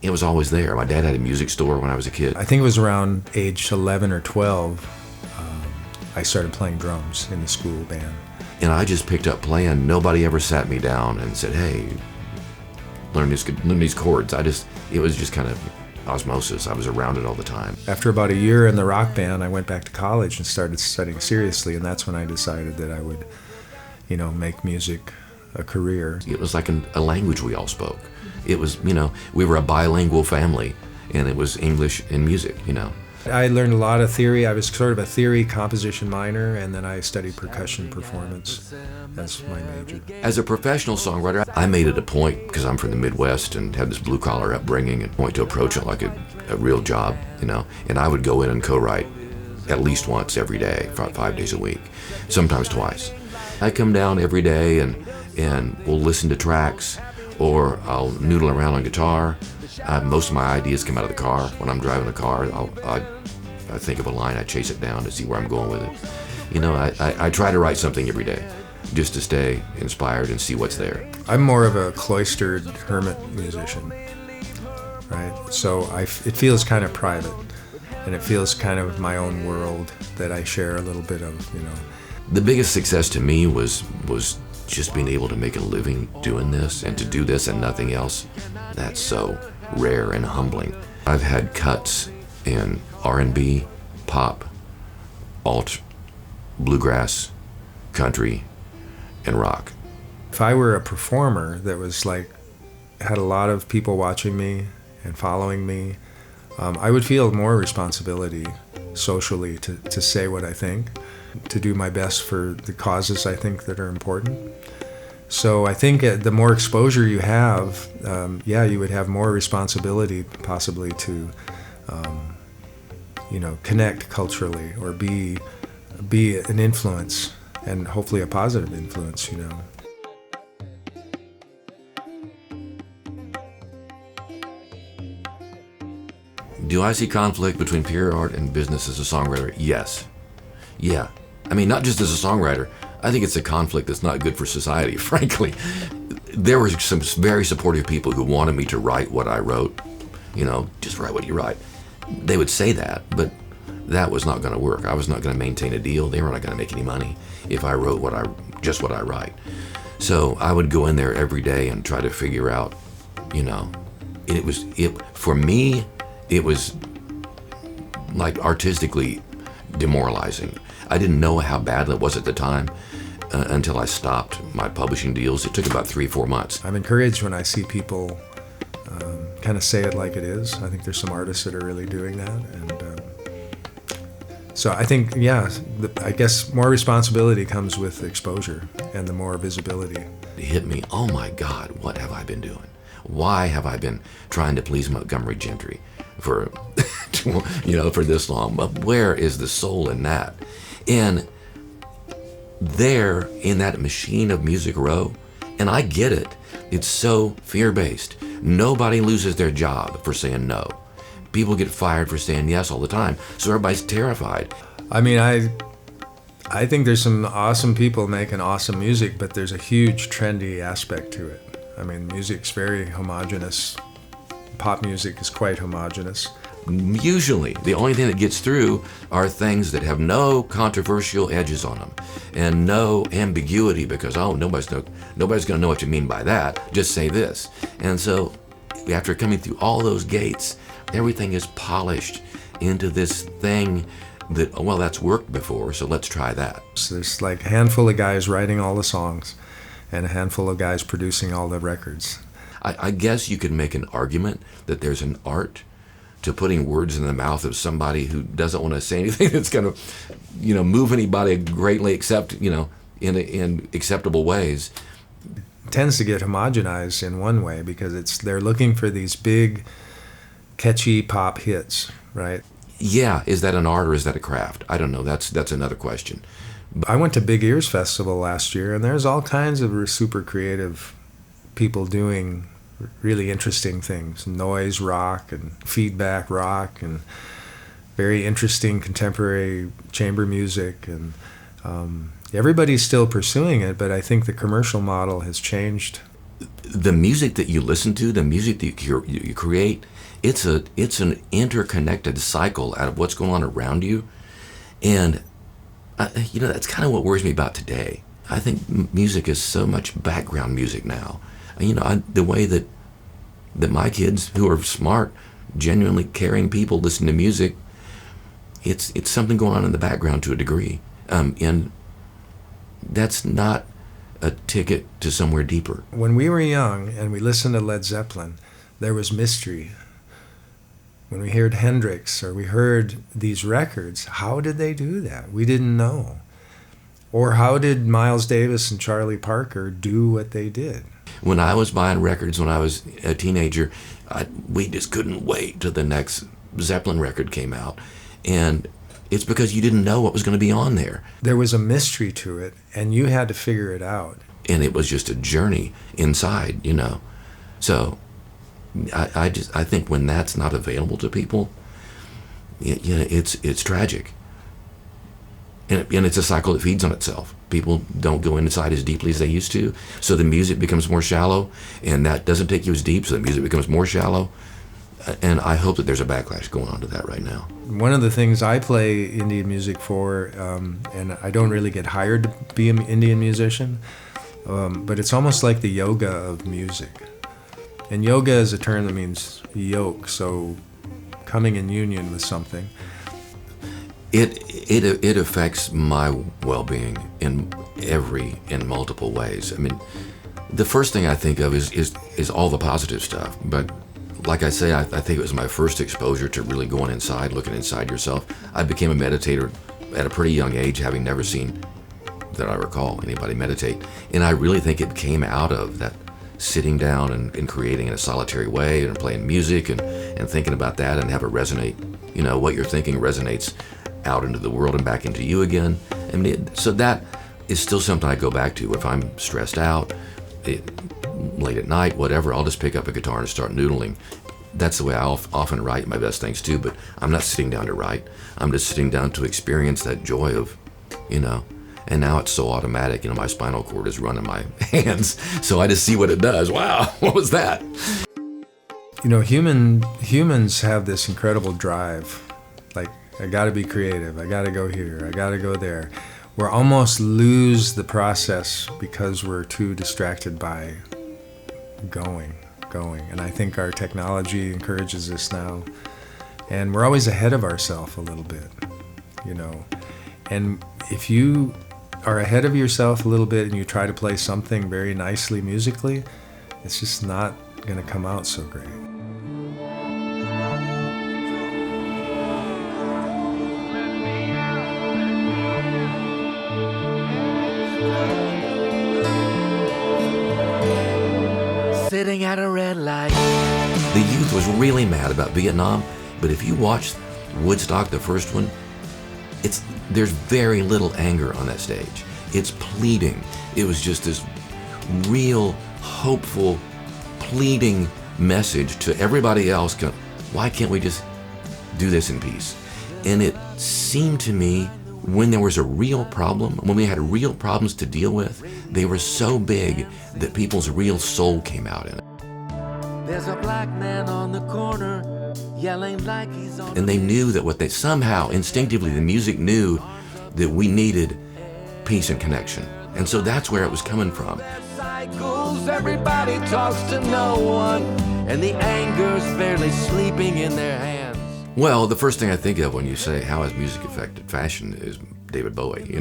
it was always there. My dad had a music store when I was a kid. I think it was around age 11 or 12, I started playing drums in the school band. And I just picked up playing. Nobody ever sat me down and said, hey, learn these chords. It was just kind of osmosis. I was around it all the time. After about a year in the rock band, I went back to college and started studying seriously, and that's when I decided that I would, make music a career. It was like a language we all spoke. It was, we were a bilingual family, and it was English and music, I learned a lot of theory. I was sort of a theory composition minor, and then I studied percussion performance as my major. As a professional songwriter, I made it a point, because I'm from the Midwest and had this blue-collar upbringing, and point to approach it like a real job, and I would go in and co-write at least once every day, 5 days a week, sometimes twice. I come down every day and we'll listen to tracks, or I'll noodle around on guitar. Most of my ideas come out of the car. When I'm driving a car, I think of a line, I chase it down to see where I'm going with it. I try to write something every day just to stay inspired and see what's there. I'm more of a cloistered hermit musician, right? So it feels kind of private, and it feels kind of my own world that I share a little bit of, The biggest success to me was just being able to make a living doing this, and to do this and nothing else. That's so rare and humbling. I've had cuts in R&B, pop, alt, bluegrass, country, and rock. If I were a performer that was had a lot of people watching me and following me, I would feel more responsibility socially to say what I think, to do my best for the causes I think that are important. So I think the more exposure you have, you would have more responsibility possibly to, connect culturally, or be an influence, and hopefully a positive influence, Do I see conflict between pure art and business as a songwriter? Yes. Yeah. I mean, not just as a songwriter. I think it's a conflict that's not good for society, frankly. There were some very supportive people who wanted me to write what I wrote. Just write what you write. They would say that, but that was not going to work. I was not going to maintain a deal. They were not going to make any money if I wrote what I write. So I would go in there every day and try to figure out, for me, it was like artistically demoralizing. I didn't know how bad it was at the time until I stopped my publishing deals. It took about 3-4 months. I'm encouraged when I see people kind of say it like it is. I think there's some artists that are really doing that. And so I think, I guess more responsibility comes with exposure and the more visibility. It hit me, oh my God, what have I been doing? Why have I been trying to please Montgomery Gentry for, for this long? But where is the soul in that? And there, in that machine of Music Row, and I get it, it's so fear-based. Nobody loses their job for saying no. People get fired for saying yes all the time, so everybody's terrified. I mean, I think there's some awesome people making awesome music, but there's a huge trendy aspect to it. I mean, music's very homogenous. Pop music is quite homogenous. Usually, the only thing that gets through are things that have no controversial edges on them and no ambiguity, because, nobody's going to know what you mean by that. Just say this. And so, after coming through all those gates, everything is polished into this thing that, that's worked before, so let's try that. So there's a handful of guys writing all the songs and a handful of guys producing all the records. I guess you could make an argument that there's an art to putting words in the mouth of somebody who doesn't want to say anything that's going to, move anybody greatly, except, in acceptable ways. It tends to get homogenized in one way because they're looking for these big, catchy pop hits, right? Yeah, is that an art or is that a craft? I don't know. That's another question. I went to Big Ears Festival last year, and there's all kinds of super creative people doing really interesting things, noise rock and feedback rock and very interesting contemporary chamber music, and everybody's still pursuing it, but I think the commercial model has changed. the music that you listen to, the music that you create, it's an interconnected cycle out of what's going on around you. And that's kind of what worries me about today. I think music is so much background music now. The way that my kids, who are smart, genuinely caring people, listen to music, it's something going on in the background to a degree, and that's not a ticket to somewhere deeper. When we were young and we listened to Led Zeppelin, there was mystery. When we heard Hendrix or we heard these records, how did they do that? We didn't know. Or how did Miles Davis and Charlie Parker do what they did? When I was buying records when I was a teenager, we just couldn't wait till the next Zeppelin record came out. And it's because you didn't know what was going to be on there. There was a mystery to it, and you had to figure it out. And it was just a journey inside, So I think when that's not available to people, it's tragic. And it's a cycle that feeds on itself. People don't go inside as deeply as they used to, so the music becomes more shallow, and that doesn't take you as deep, so the music becomes more shallow. And I hope that there's a backlash going on to that right now. One of the things I play Indian music for, and I don't really get hired to be an Indian musician, but it's almost like the yoga of music. And yoga is a term that means yoke, so coming in union with something. It affects my well-being in multiple ways. I mean, the first thing I think of is all the positive stuff. But like I say, I think it was my first exposure to really going inside, looking inside yourself. I became a meditator at a pretty young age, having never seen, that I recall, anybody meditate. And I really think it came out of that sitting down and creating in a solitary way and playing music and thinking about that and have it resonate. What you're thinking resonates out into the world and back into you again. I mean, so that is still something I go back to. If I'm stressed out, late at night, whatever, I'll just pick up a guitar and start noodling. That's the way I often write my best things too, but I'm not sitting down to write. I'm just sitting down to experience that joy of, and now it's so automatic, my spinal cord is running my hands, so I just see what it does. Wow, what was that? Humans have this incredible drive. Like, I gotta be creative, I gotta go here, I gotta go there. We almost lose the process because we're too distracted by going. And I think our technology encourages this now. And we're always ahead of ourselves a little bit, And if you are ahead of yourself a little bit and you try to play something very nicely musically, it's just not gonna come out so great. Sitting at a red light. The youth was really mad about Vietnam, but if you watch Woodstock, the first one, there's very little anger on that stage. It's pleading. It was just this real, hopeful, pleading message to everybody else. Why can't we just do this in peace? And it seemed to me, when there was a real problem, when we had real problems to deal with, they were so big that people's real soul came out in it. There's a black man on the corner yelling like he's on. And they knew that somehow, instinctively, the music knew that we needed peace and connection. And so that's where it was coming from. Cycles, everybody talks to no one, and the anger's barely sleeping in their hands. Well, the first thing I think of when you say, how has music affected fashion, is David Bowie,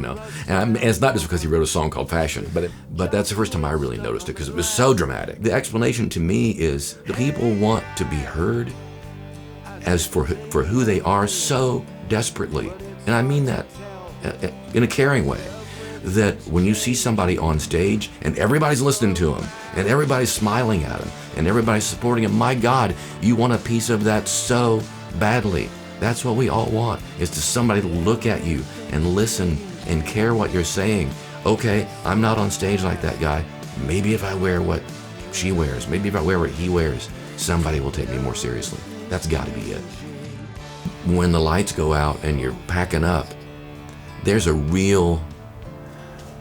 And it's not just because he wrote a song called Fashion, but that's the first time I really noticed it, because it was so dramatic. The explanation to me is the people want to be heard as for who they are so desperately. And I mean that in a caring way. That when you see somebody on stage and everybody's listening to him and everybody's smiling at him and everybody's supporting him, my God, you want a piece of that so badly. That's what we all want, is to somebody to look at you and listen and care what you're saying. Okay, I'm not on stage like that guy. Maybe if I wear what she wears, maybe if I wear what he wears, somebody will take me more seriously. That's got to be it. When the lights go out and you're packing up, there's a real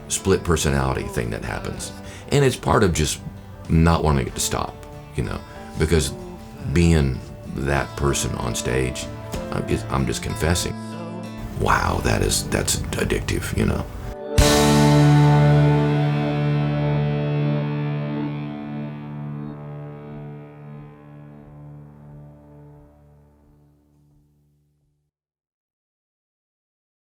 split personality thing that happens. And it's part of just not wanting it to stop, because being that person on stage, I'm just confessing, wow, that's addictive,